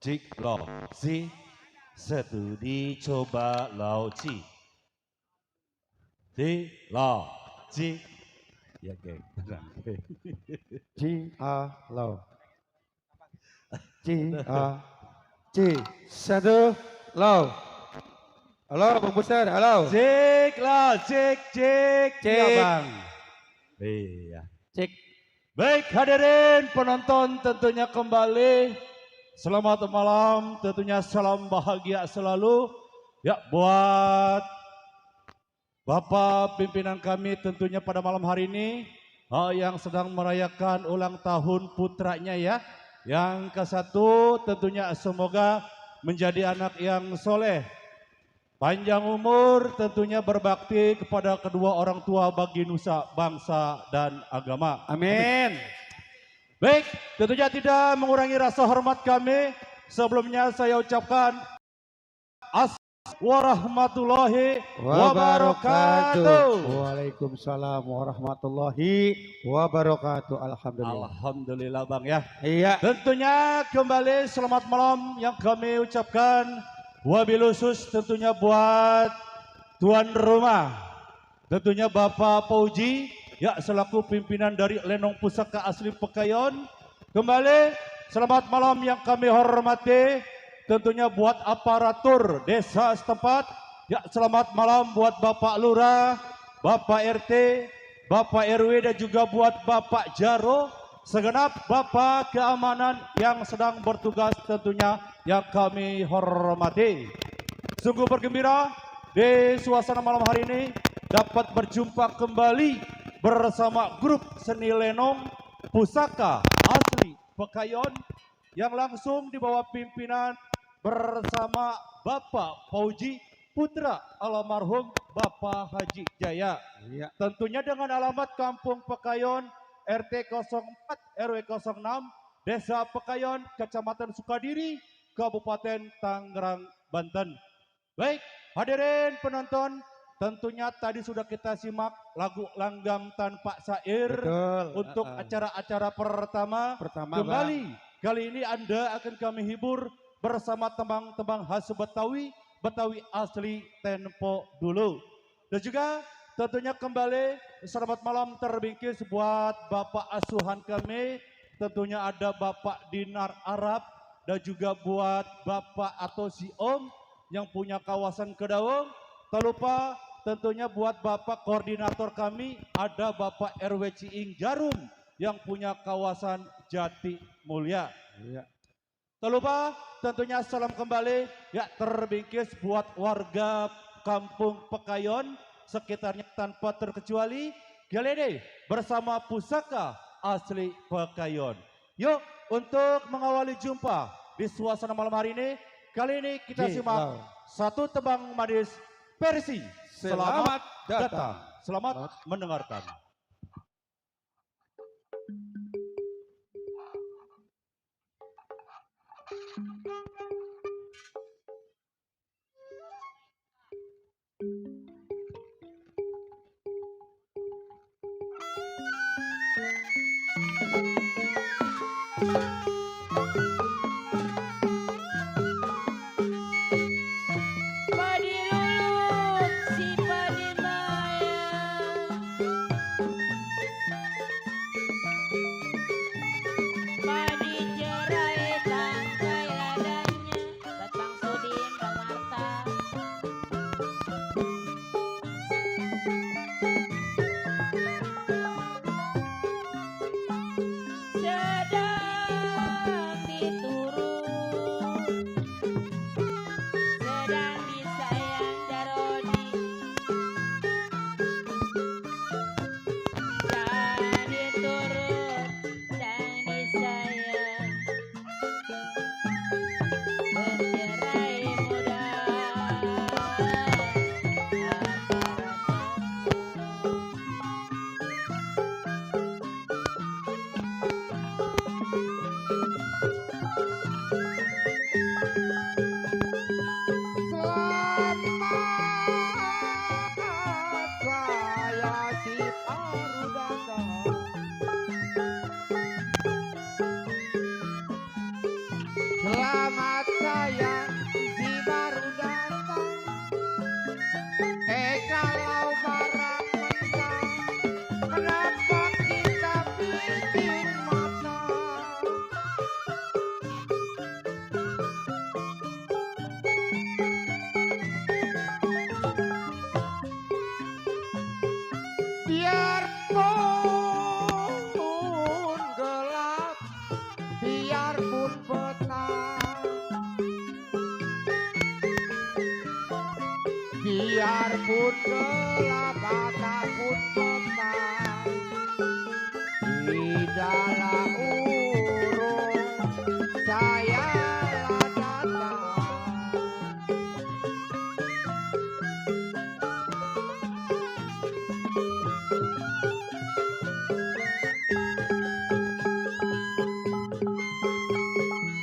Cik lo si studi coba lau ci si lo ci ya geng tenang geng. Ci A Lau. Ci A Ci. Satu Lau. Halo Bang Buster, halo. Cik lo cik ya Cik. bang iya. Cik. Baik hadirin penonton tentunya kembali. Selamat malam, tentunya salam bahagia selalu. Ya buat Bapak pimpinan kami tentunya pada malam hari ini yang sedang merayakan ulang tahun putranya ya. Yang ke satu tentunya semoga menjadi anak yang soleh. Panjang umur tentunya berbakti kepada kedua orang tua bagi nusa, bangsa dan agama. Amin. Baik, tentunya tidak mengurangi rasa hormat kami. Sebelumnya saya ucapkan warahmatullahi wabarakatuh. Waalaikumsalam warahmatullahi wabarakatuh. Alhamdulillah. Alhamdulillah bang ya. Iya. Tentunya kembali selamat malam yang kami ucapkan. Wabil khusus tentunya buat tuan rumah. Tentunya Bapak Pauji ya selaku pimpinan dari Lenong Pusaka Asli Pekayon. Kembali selamat malam yang kami hormati. Tentunya buat aparatur desa setempat. Ya selamat malam buat Bapak Lurah, Bapak RT, Bapak RW dan juga buat Bapak Jaro. Segenap Bapak keamanan yang sedang bertugas tentunya yang kami hormati. Sungguh bergembira di suasana malam hari ini dapat berjumpa kembali bersama grup seni lenong pusaka asli Pekayon yang langsung di bawah pimpinan bersama Bapak Pauji putra almarhum Bapak Haji Jaya. Iya. Tentunya dengan alamat Kampung Pekayon RT 04 RW 06 Desa Pekayon Kecamatan Sukadiri Kabupaten Tangerang Banten. Baik hadirin penonton, tentunya tadi sudah kita simak lagu Langgam Tanpa Syair. Betul. Untuk acara-acara pertama. Kembali bang. Kali ini Anda akan kami hibur bersama tembang-tembang khas Betawi, Betawi asli tempo dulu. Dan juga tentunya kembali selamat malam terbingkis buat Bapak asuhan kami. Tentunya ada Bapak Dinar Arab dan juga buat Bapak atau si Om yang punya kawasan Kedaung. Tak lupa tentunya buat Bapak koordinator kami ada Bapak RW Ciing Jarum yang punya kawasan Jati Mulia. Iya. Tak lupa tentunya salam kembali ya terbingkis buat warga Kampung Pekayon sekitarnya tanpa terkecuali Gelede bersama Pusaka Asli Pekayon. Yuk untuk mengawali jumpa di suasana malam hari ini, kali ini kita simak satu tembang manis versi Selamat Datang. Selamat mendengarkan. Padi lulut si padi maya, padi cerai tangkai ladanya, batang sudin ramarta. Sedang biarpun gelap pun memang tidaklah urung saya datang.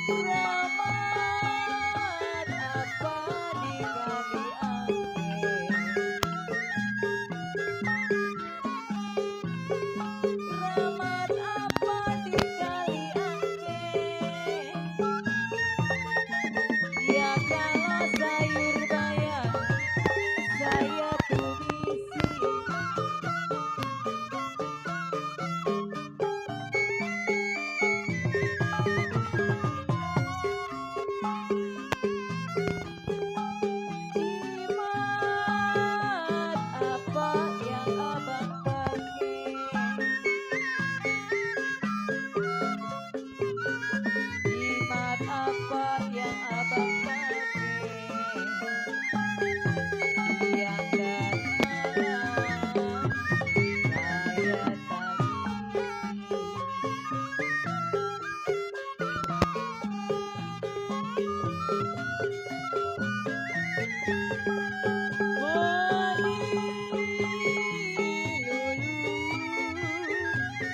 Rahmat apa di kami Rahmat apa di kali ya kalau sayur bayar saya tumisi jimat apa yang abang pakai jimat apa yang abang pakai siang dan malam saya tagih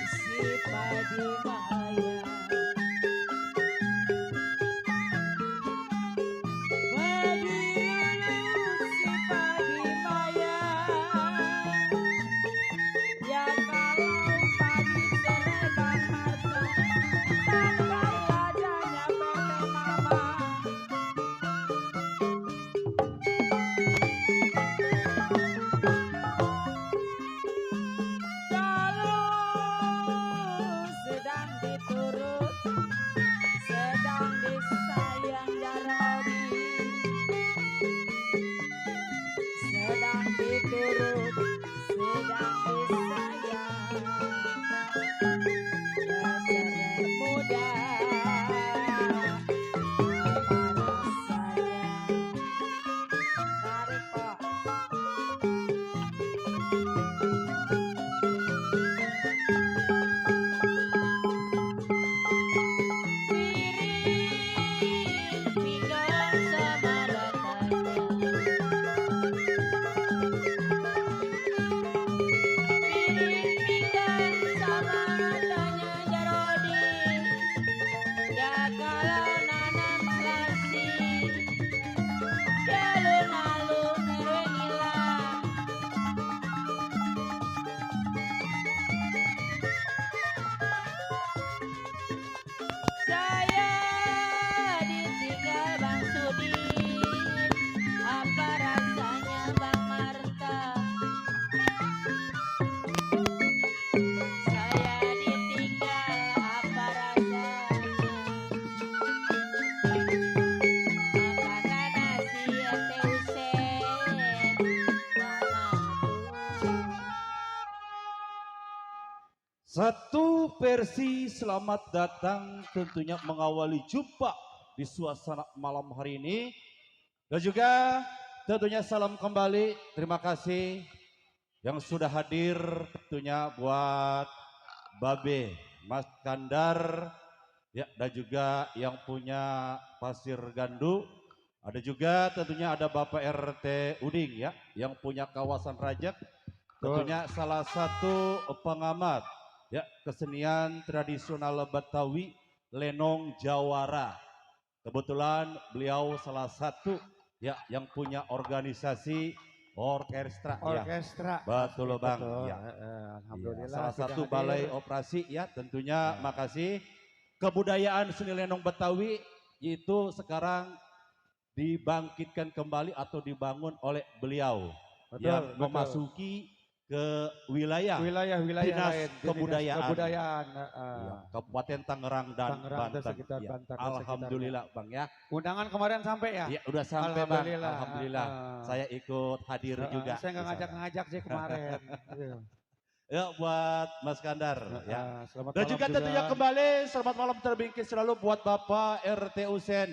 si padi maya si padi maya ya kalau padi serebang marta tanggal adanya PT mama kalau sedang diturut sedang disayang Jarodi sedang diturut sedang disayang Gajar muda amarah sayang tarik Pak piring pinggang sama ratanya piring pinggang sama ratanya Jarodi ya kalau nanam selasi alun-alun nila saya ditinggal Bang Sudin apa rasanya Bang Marta saya ditinggal apa rasanya makanan nasi ete usen mama tuh Satu versi selamat datang tentunya mengawali jumpa di suasana malam hari ini. Dan juga tentunya salam kembali. Terima kasih yang sudah hadir tentunya buat Babe, Mas Kandar, ya, dan juga yang punya Pasir Gandu. Ada juga tentunya ada Bapak RT Uding ya, yang punya kawasan Rajak. Tentunya salah satu pengamat ya kesenian tradisional Betawi, Lenong Jawara. Kebetulan beliau salah satu ya yang punya organisasi orkestra ya. Orkestra. Betul Bang. Betul. Ya. Alhamdulillah. Iya, salah sudah satu hadir. balai operasi ya tentunya Ya. makasih. Kebudayaan seni Lenong Betawi itu sekarang dibangkitkan kembali atau dibangun oleh beliau Betul, yang betul. memasuki ke wilayah Wilayah-wilayah Dinas lain. Kebudayaan. Kebudayaan. ya, Kabupaten Tangerang dan Tangerang dan Banten. sekitar Ya, Banten dan Alhamdulillah Bang ya. Undangan kemarin sampai ya? Ya udah sampai Bang. Alhamdulillah. Alhamdulillah. Saya ikut hadir juga. Saya nggak di sana. ngajak-ngajak sih kemarin. Iya. Ya buat Mas Kandar ya. Selamat Dan malam juga tentunya kembali selamat malam terbingkis selalu buat Bapak RT Usen.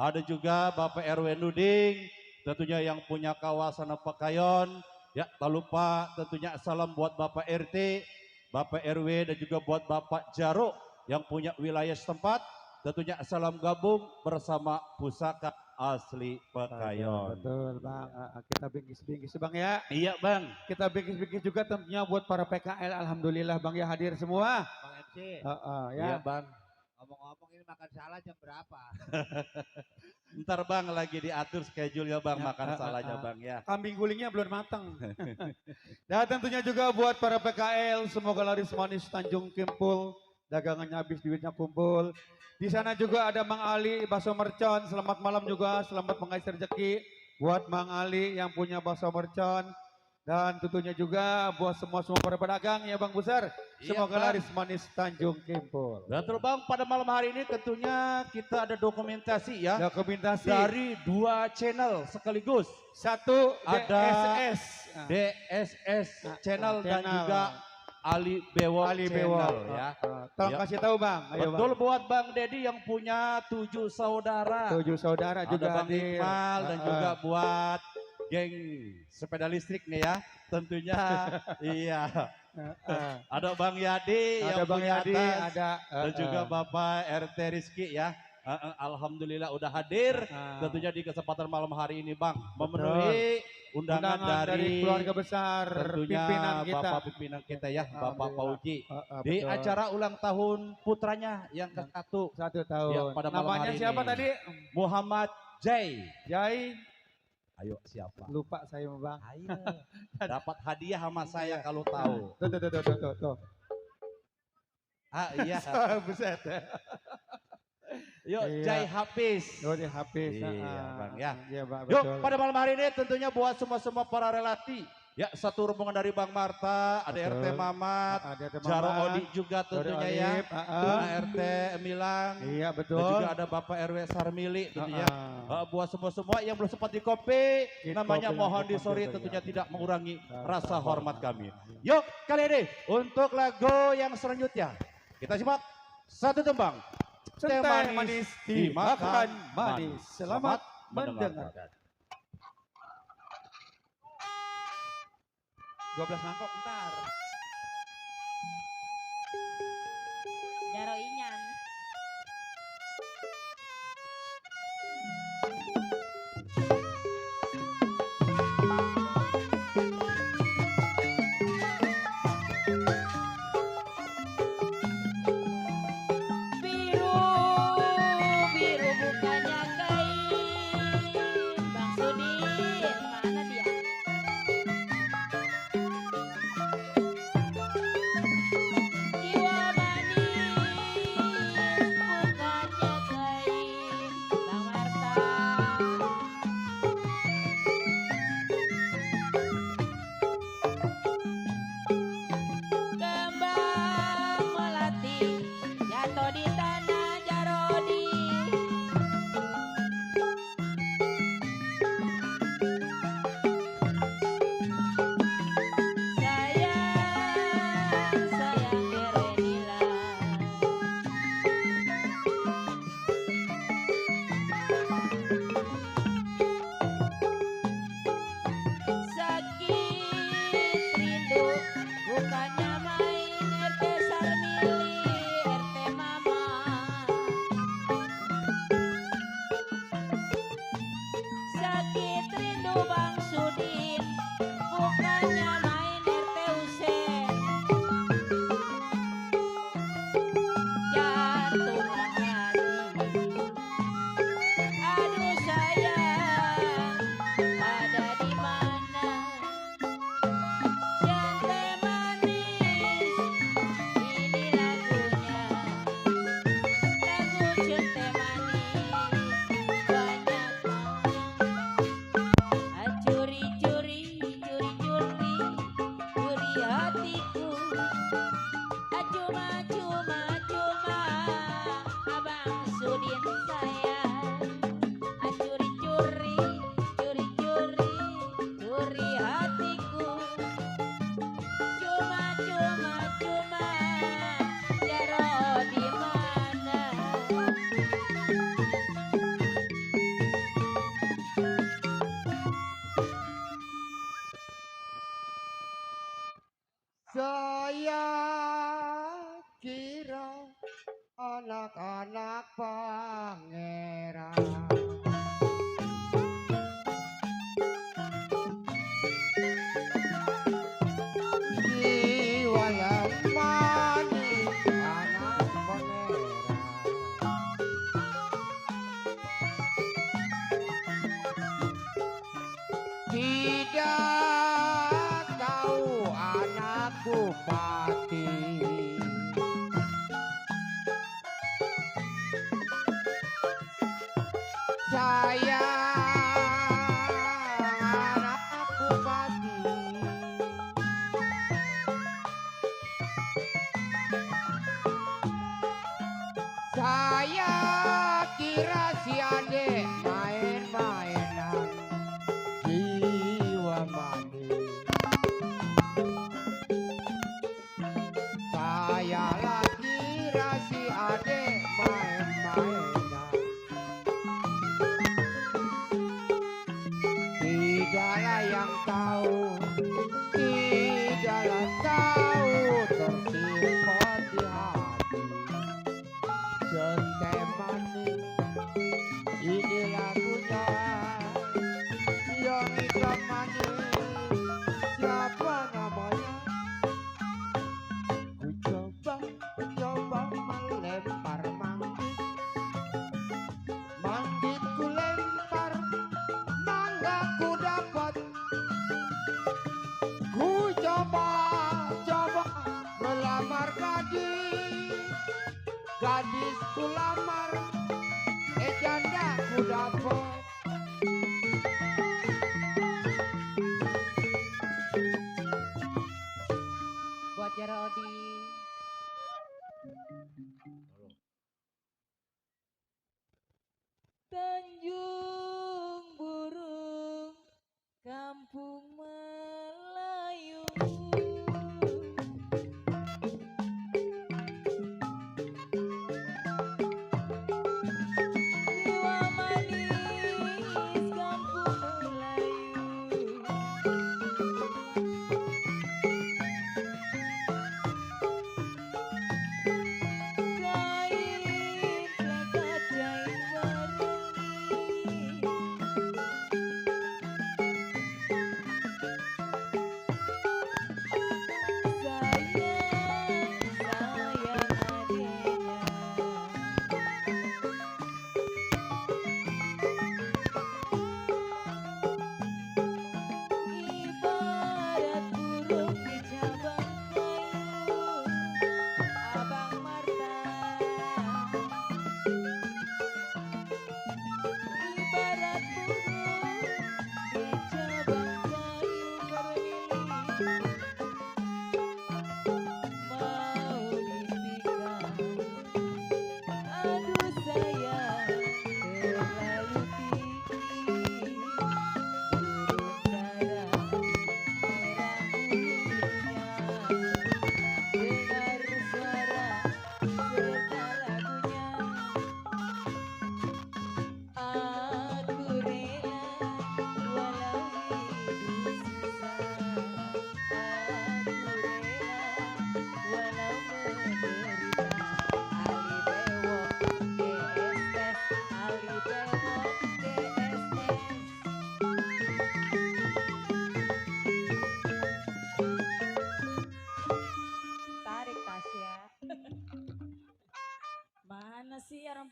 Ada juga Bapak RW Nuding tentunya yang punya kawasan Pekayon, ya tak lupa tentunya salam buat Bapak RT, Bapak RW dan juga buat Bapak Jaruk yang punya wilayah setempat, tentunya salam gabung bersama Pusaka Asli Pekayon. Betul Bang, kita bingkis-bingkis Bang ya. Iya Bang. Kita bingkis-bingkis juga tentunya buat para PKL, alhamdulillah Bang ya hadir semua. Bang MC, Iya Ya. Bang. ngomong-ngomong ini makan salah jam berapa? Ntar Bang lagi diatur schedule ya Bang Ya, makan salahnya Bang ya. Kambing gulingnya belum matang. Dan tentunya juga buat para PKL, semoga laris manis Tanjung Kimpul, dagangannya habis duitnya kumpul. Di sana juga ada Mang Ali Bakso Mercon, selamat malam juga, selamat mengais rezeki buat Mang Ali yang punya bakso mercon. Dan tentunya juga buat semua para pedagang ya Bang Besar, Iya, semoga Bang. laris manis Tanjung Kimpul. Betul Bang, pada malam hari ini tentunya kita ada dokumentasi ya. Dokumentasi Dari 2 channel sekaligus. satu Ada DSS. DSS channel dan channel. juga Ali Bewok Ali channel Bewok ya. Tolong Ya. kasih tahu Bang. Ayo Betul Bang. buat Bang Dedi yang punya 7 saudara. 7 saudara Ada juga Bang hadir. Iqbal dan juga buat geng sepeda listrik nih ya. Tentunya iya. Ada Bang Yadi ada yang Bang punya Yadi, atas, ada dan juga Bapak RT Rizky ya. Alhamdulillah udah hadir tentunya di kesempatan malam hari ini Bang, memenuhi undangan dari keluarga besar tentunya pimpinan kita. Bapak pimpinan kita ya, Bapak Alhamdulillah. Pauji di Betul. acara ulang tahun putranya yang ke-1 1 tahun. Ya, pada malam Namanya hari siapa ini. tadi? Muhammad Jai. Jai, Ayo siapa? lupa saya Bang. Ayo dapat hadiah sama saya kalau tahu. Tuh. Ah iya. Buset. Yuk Iya. Jai Hafiz. Oh, dia habis. Iya, Bang, ya. Iya, Bang, Yuk betul. pada malam hari ini tentunya buat semua para relati. Ya satu rombongan dari Bang Marta, ada Betul. RT Mamat, Ada Jaro Mama, Odi juga tentunya Odi ya. Olip, Tuna RT Milang. Iya, betul. Dan juga ada Bapak RW Sarmili tentunya. Ah. Buat semua yang belum sempat di kopi, Di namanya kopi mohon yang disori depan tentunya juga. tidak mengurangi Rasa rasa hormat kami. hormat. Yuk kali ini untuk lagu yang selanjutnya kita simak satu tembang. Teh manis dimakan manis. Selamat mendengarkan. 12 mangkok ntar. Jaro Inyan. Biru, biru bukannya kain. Bang Sudin, mana dia? Jiwa manis bukannya kain. Bang Marta. Kembang melati jatuh di tanah Jarodi. Sayang, sayang Erenila. Sakit rindu bukannya main RT Sarmili, RT Mama. Sakit rindu Bang Sudin bukannya main RT Husen. Jantunglah hati, aduh sayang, ada di mana? Jante manis, ini lagunya. Lagu jante manis, banyak curi-curi, curi-curi, curi hatiku. Cuma-cuma, Abang Sudin sayang. Curi-curi, curi-curi, curi hatiku. Cuma, Jaro di mana? anak-anak pangeran. Jiwa lemani anak pangeran. Tidak tahu anak bupati. Saya anak bupati. Saya kira si adek main-mainan jiwa manis. Saya lagi kira si adek main-mainan. Tidaklah yang tahu, tidaklah tahu tersimpan di hati. Centai manis, ini lagunya yang hitam manis. Siapa namanya? Ku coba melempar manggis. Manggis ku lempar, mangga ku dapat. Ku coba melamar gadis. Gadis ku lamar, janda ku dapat. Buat Jara Odi. Tanjung Burung Kampung Melayu. Jiwa manis Kampung Melayu. Kain plekat jain warangi.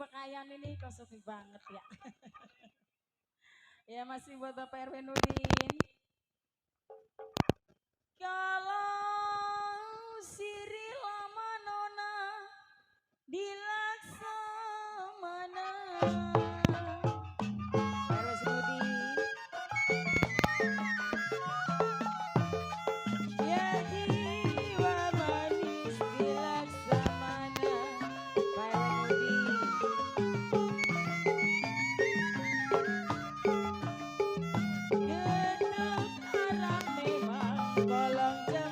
Pakaian ini kok sepi banget ya. Ya masih buat Bapak Erwin Nudin. Kalau siri lama nona dilaksamana. Erwin Nudin. Ya jiwa manis dilaksamana. Pak Erwin Nudin. Kolong jam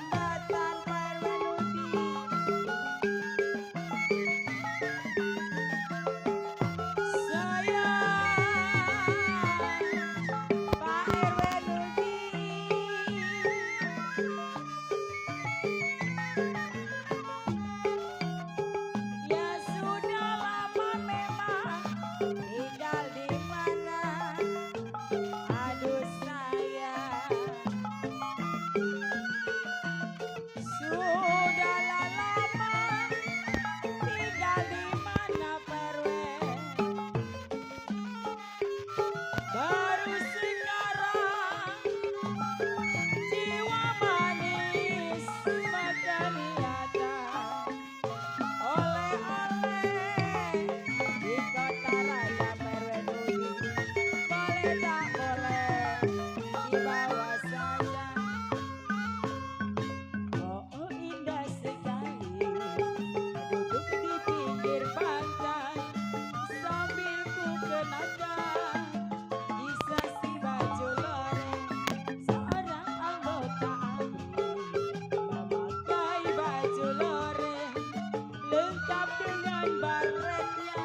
dengan baretnya.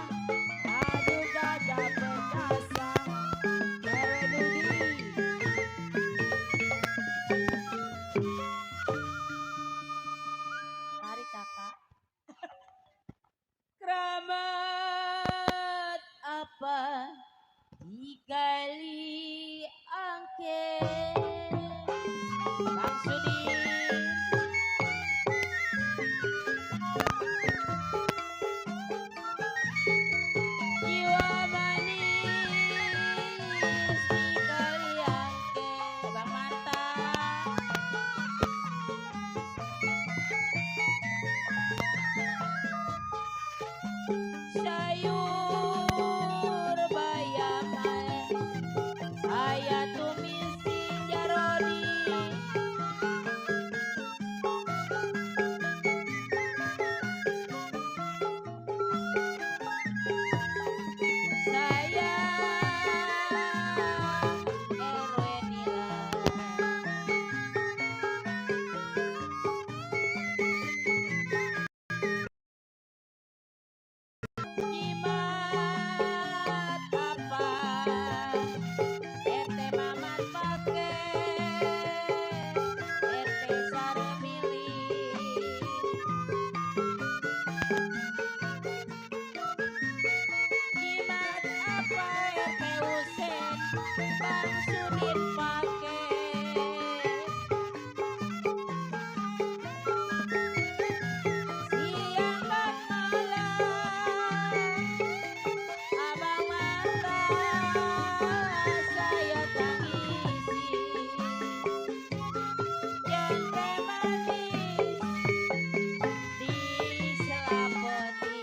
Aduh gagah perkasa. Erwin Tarik kakak. Keramat apa dikali angket. Bang Sudin. Jiwa manis dikali angket. Bang Mata. Sayur bayam saya tumisi jarodi. Sayang Erwenila. Jimat apa RT Mamat pake RT Sare milih. Jimat apa RT Husen Bang Sudin pake. Siang dan malam Abang Mata saya tangisi. Jente manis diselapoti.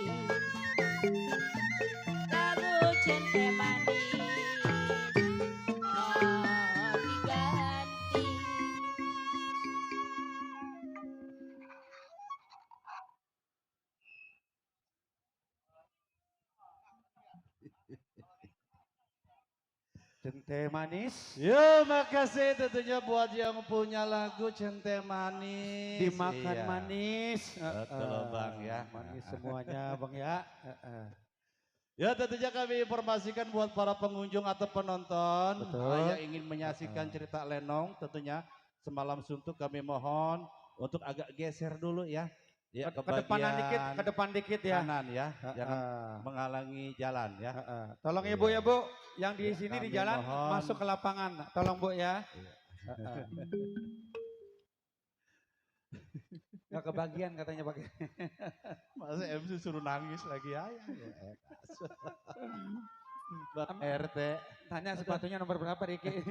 Lagu jente manis oh diganti. Cente manis Ya makasih tentunya buat yang punya lagu Cente Manis. dimakan Iya. manis. Betul, Bang, ya. Manis semuanya Bang ya. Ya tentunya kami informasikan buat para pengunjung atau penonton Betul. yang ingin menyaksikan cerita Lenong tentunya semalam suntuk kami mohon untuk agak geser dulu ya. Ya Ke depanan dikit, ke depan dikit ya. kanan ya, jangan Heeh. menghalangi jalan ya. Heeh. Tolong Iya. Ibu ya Bu, yang di Ya, sini di kami jalan mohon. masuk ke lapangan. Tolong Bu ya. Iya. Heeh. Gak kebagian katanya pakai. Masa MC suruh nangis lagi ya. Bang RT. Tanya sepatunya nomor berapa Riki?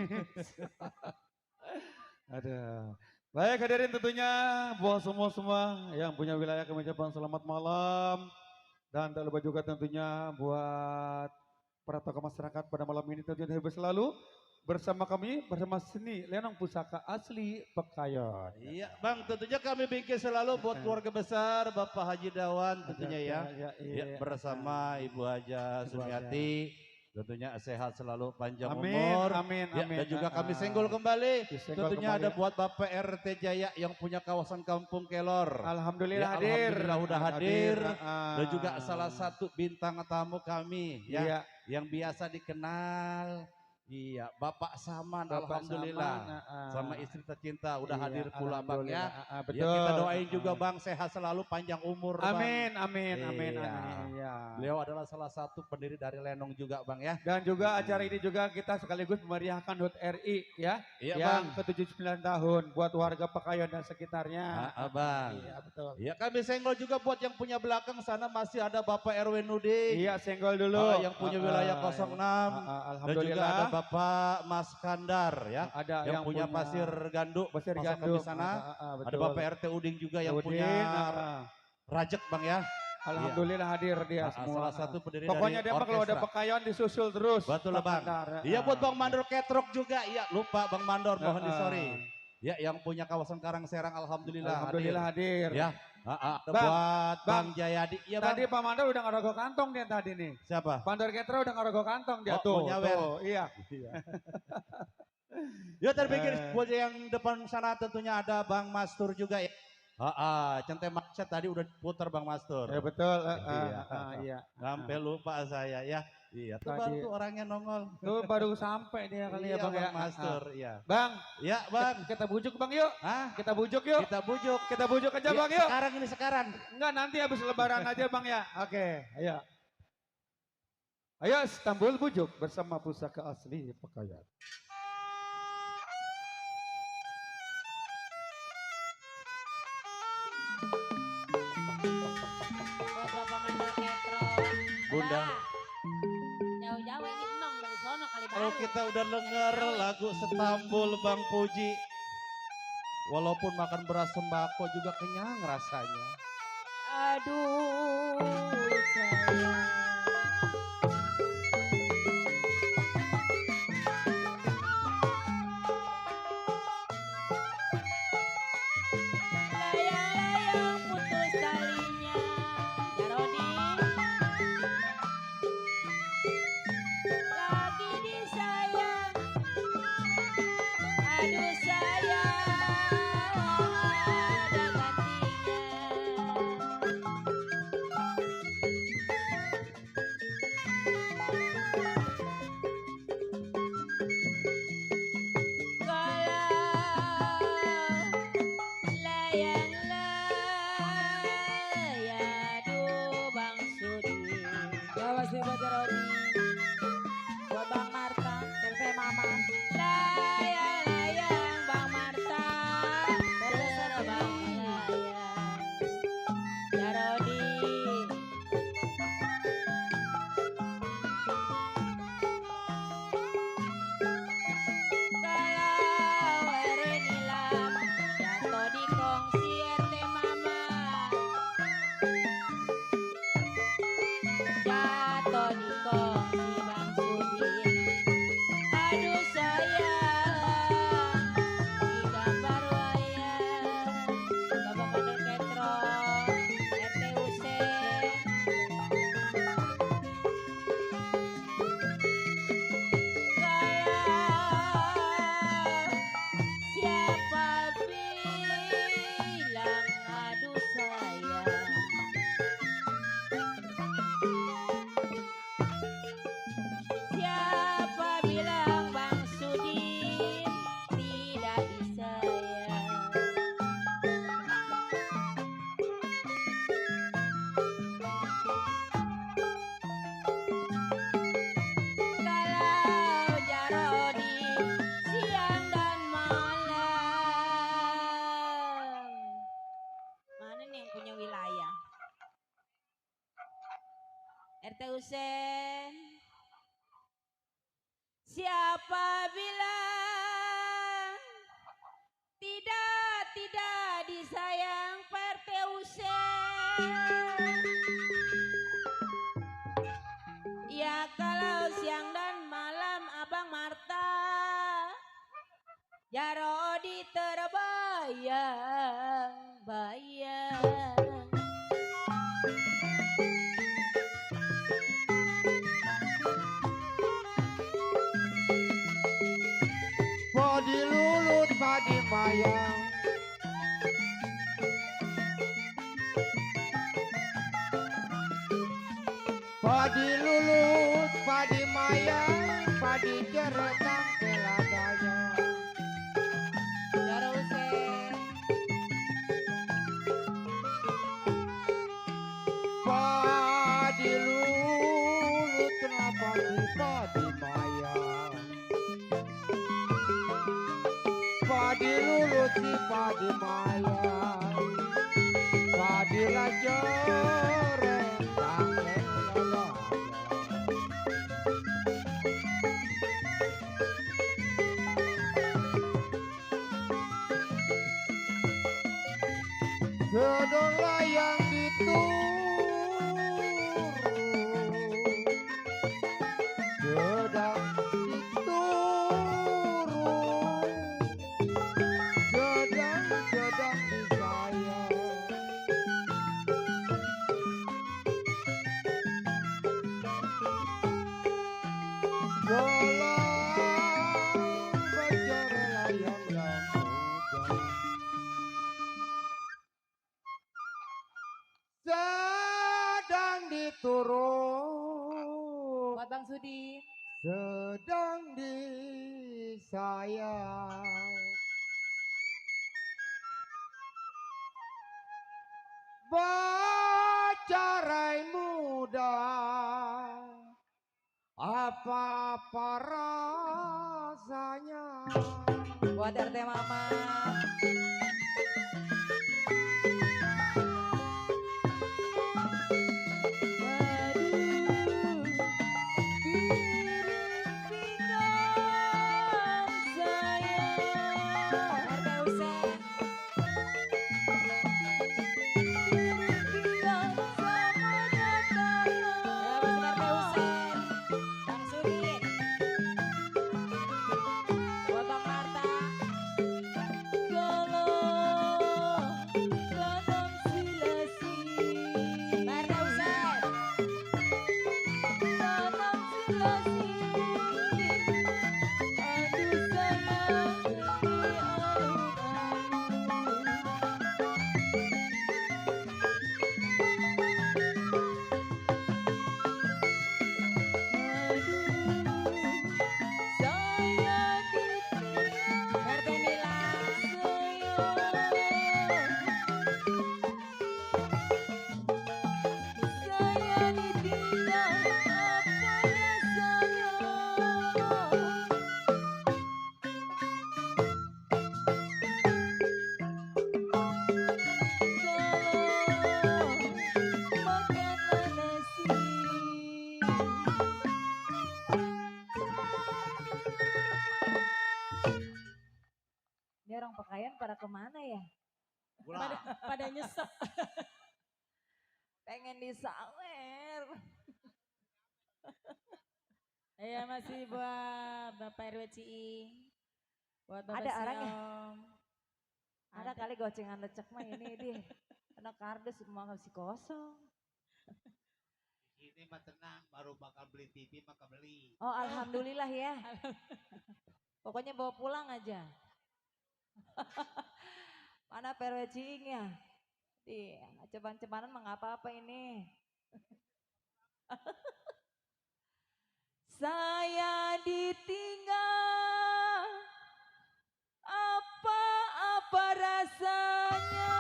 Aduh. Baik hadirin tentunya buat semua yang punya wilayah kami ucapkan selamat malam. Dan tak lupa juga tentunya buat para tokoh masyarakat pada malam ini tentunya hebat selalu. Bersama kami, bersama seni Lenong Pusaka Asli Pekayon. Iya Bang, tentunya kami bikin selalu buat keluarga besar Bapak Haji Dawan tentunya ya. Ya, bersama Ibu Haja Ibu Sumiati, tentunya sehat selalu panjang Amin, umur. amin, Ya, amin. dan juga kami senggol kembali. Disenggol Tentunya kembali ada ya. buat Bapak RT Jaya yang punya kawasan Kampung Kelor. Alhamdulillah Ya, hadir. alhamdulillah udah hadir. Ah. Dan juga salah satu bintang tamu kami ya, Iya, yang biasa dikenal. Iya, Bapak Saman, Bapak alhamdulillah. Saman, Sama istri tercinta udah Iya, hadir pula Bang ya. alhamdulillah. Ya, kita doain Ah. juga Bang sehat selalu panjang umur Bang. Amin, amin, amin, Iya. amin. Iya. Beliau adalah salah satu pendiri dari Lenong juga Bang ya. Dan juga acara ini juga kita sekaligus memeriahkan HUT RI ya. Iya yang Bang. ke-79 tahun buat warga Pekayon dan sekitarnya. Bang. Iya betul. Ya kami senggol juga buat yang punya belakang sana masih ada Bapak Erwin Nuding. Iya senggol dulu. Yang punya wilayah 06. Dan juga Alhamdulillah. ada Bapak Mas Kandar ya. Ada Yang punya pasir ganduk. pasir Pasar gandum di sana. betul. Ada Bapak RT Uding juga yang Udin, punya rajek Bang ya. Alhamdulillah hadir dia semua. Salah satu pendiri Pokoknya dari dia mah kalau ada orkestra. Pekayon disusul terus. Betul Bang. Kandar. Iya buat Bang Mandor Ketrok juga. Iya lupa Bang Mandor mohon Ah. disori. Ya yang punya kawasan Karangserang alhamdulillah. Alhamdulillah hadir. Ya. Bang, Buat Bang. Bang Jayadi. Iya Bang. Tadi Pak Mandor udah ngerogoh kantong dia tadi nih. Siapa? Pandor Ketra udah ngerogoh kantong dia Oh, tuh. mau nyawer. Tuh, iya. Ya terpikir buat yang depan sana tentunya ada Bang Mastur juga ya. Centai macet tadi udah putar Bang Mastur. Ya betul. Iya. Iya. Sampai lupa saya ya. Iya, tuh Tadi- baru tuh orangnya nongol. Tuh baru sampai dia kali ya Iya, Bang ya. Bang Mastur, iya. Bang, Ya, Bang. kita bujuk Bang yuk. Hah? Kita bujuk yuk. Kita bujuk. Kita bujuk aja Ya, Bang yuk. sekarang ini sekarang. Enggak nanti habis lebaran aja Bang ya. Oke, ayo. Ayo Istanbul bujuk bersama pusaka asli Pekayan. Buat Bapak Mandor Ketro. Bunda. Lah, jauh-jauh ini nong dari sono kali Kalau baru. kita udah denger lagu Setambul Bang Puji, walaupun makan beras sembako juga kenyang rasanya. Aduh sayang. Layang-layang putus talinya, ya Rodi. Lagi disayang, aduh sayang, ada gantinya. Kalau layang-layang, aduh Bang Sudi. Bawa sih buat Rodi, buat Bang Marta, Terve Mama. Layang-layang Bang Marta, terbang layang, ya Rodi. Kalau erenilam jatuh di kongsi RT Mama, jatuh di kongsi Bang Sudi. Aduh sayang, di gambar wayang Bapak Mandor Ketro RT Usen. Siapa bilang aduh sayang, siapa bilang Bang Sudin tidak disayang. Kalau Jarodi siang dan malam. Mana nih yang punya wilayah? RT Usen. Siapa bilang tidak disayang Pak RT Usen? Ya kalau siang dan malam Abang Marta Jarodi terbayang-bayang. Padi lulut padi mayang, padi lulut padi mayang, padi jeretang keladanya. Jaro Usen. Padi lulut kenapa di padi mayang, padi lulut si padi mayang, padi lajoret tak keladanya. Sedang layang dituru, sedang dituru, sedang disayang. Walau bicara layang yang muda, turun Buat Bang Sudi. sedang disayang. Bacarai muda, apa-apa rasanya. Buat RT Mama. Aduh, piring pinggang sayang. RT Hussein. Piring pinggang sama datanya. Ya, RT Hussein. Bang Sudi. Buat Bang Marta. Kadang silasi. Marta Hussein. Kadang silasi. Aduh sayang di alun-alun. Saya ditinggal RT Mila. Saya ditinggal apa rasanya. Tolong makanlah nasi. Ini orang Pekayon pada kemana ya? Pada nyesek. Pengen disawer. Ya masih buat Bapak RW Ciing. Buat Bapak Ada orangnya? Siom. Ada kali gocengan lecek mah ini deh. Kena kardus semua masih kosong. Ini mah tenang, baru bakal beli TV maka beli. Oh alhamdulillah ya. Pokoknya bawa pulang aja. Mana PRW Ciing ya? Di ceban-cebanan mah nggak apa-apa ini. Saya ditinggal apa-apa rasanya.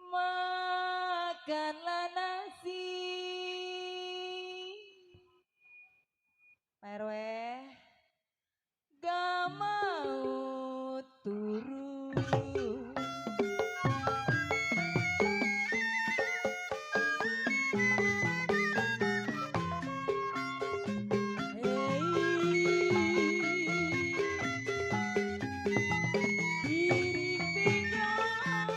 Makanlah nasi. Pak RW gak mau turun. Piring pinggang,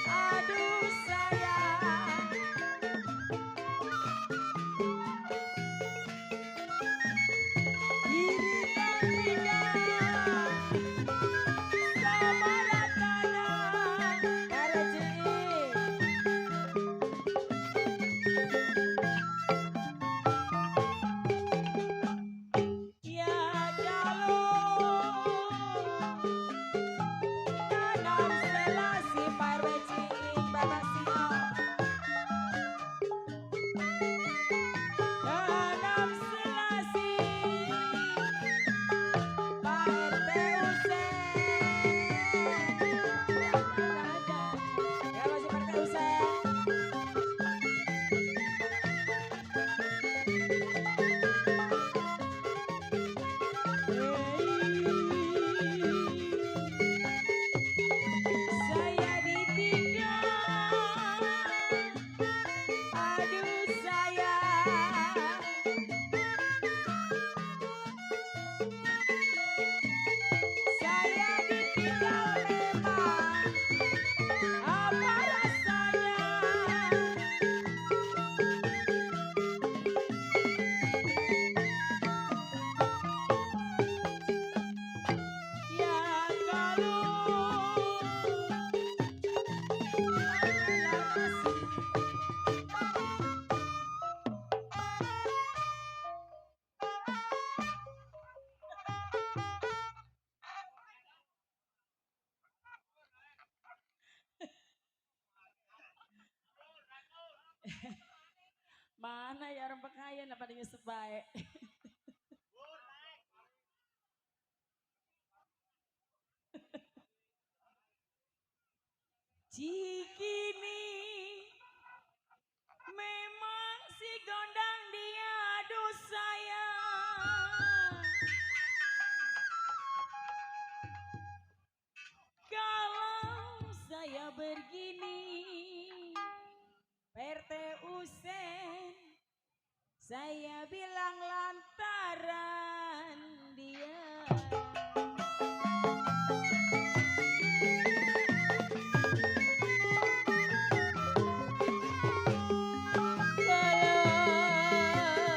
aduh sayang. Mana ya orang pekayan apa dia sebaik. Cikini memang si gondang dia aduh sayang. Kalau saya begini PRT Usen saya bilang lantaran dia.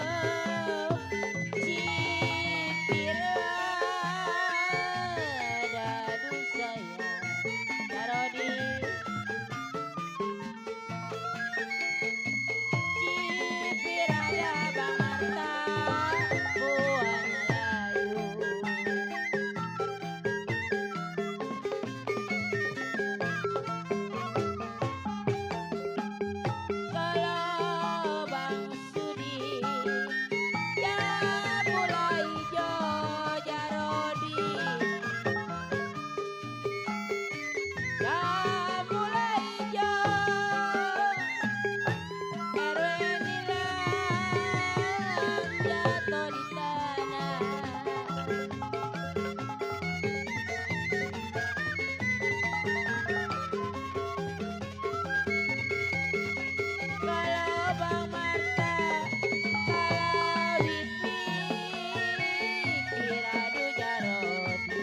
Kalau Cipira dadu saya taruh di Cipirada Bang Marta buahnya layu. Kalau Bang Sudi ya mulai jo jarodi ya mulai jo RW nilang jatuh di tanah. Kalau Bang Marta kalau dipikir aduh jarodi.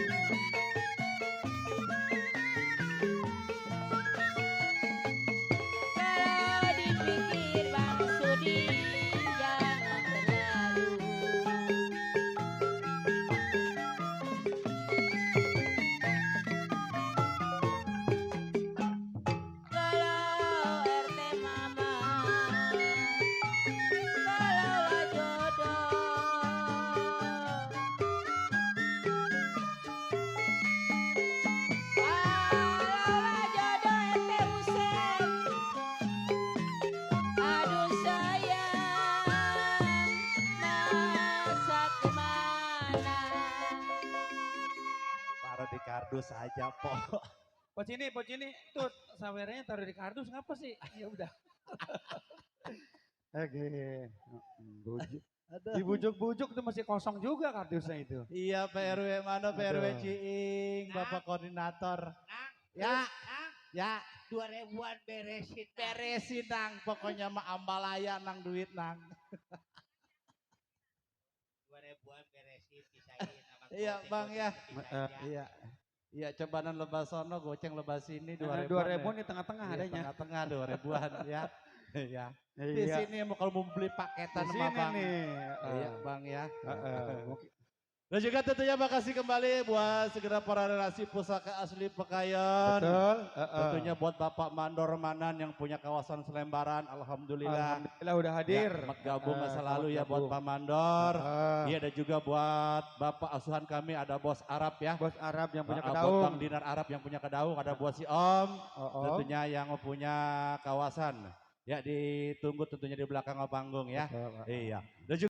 Kalau dipikir Bang Sudi jangan terlalu. Kalau RT Mama kalaulah jodoh. Kalaulah jodoh RT Usen aduh sayang masa kemana. Taruh di kardus aja, Po. Pocini, tuh sawernya taruh di kardus ngapa sih? Ya udah. Oke. Bujuk. Dibujuk-bujuk tuh masih kosong juga kardusnya itu. Iya, PRW mana PRW Aduh. Ciing, Bapak Koordinator. Ya, ya, 2000-an beresin. beresin nang, pokoknya mah ambalaya nang duit nang. 2000-an beresin pisahin sama Iya, goceng, Bang, ya. pisahin ya. Iya, iya, cobanan lebas sono, goceng lebas sini 2000 2000-an. di tengah-tengah Iya, adanya. tengah-tengah 2000-an ya. Iya. Di Iya. sini mau kalau mau beli paketan Di sama sini Bang. nih. Iya, Bang ya. Mungkin Dan juga tentunya makasih kembali buat segera para relasi pusaka asli Pekayon. betul. Tentunya buat Bapak Mandor Manan yang punya kawasan Selembaran, alhamdulillah. Alhamdulillah udah hadir. Ya, gabung masa Selamat lalu ya gabung. buat Pak Mandor. Heeh. Iya, dan juga buat Bapak asuhan kami ada Bos Arab ya. Bos Arab yang punya Buat kedaung. Bang Dinar Arab yang punya kedaung, ada Bos Si Om. Oh. Tentunya yang punya kawasan. Ya ditunggu tentunya di belakang panggung ya. Betul. Iya. Dan juga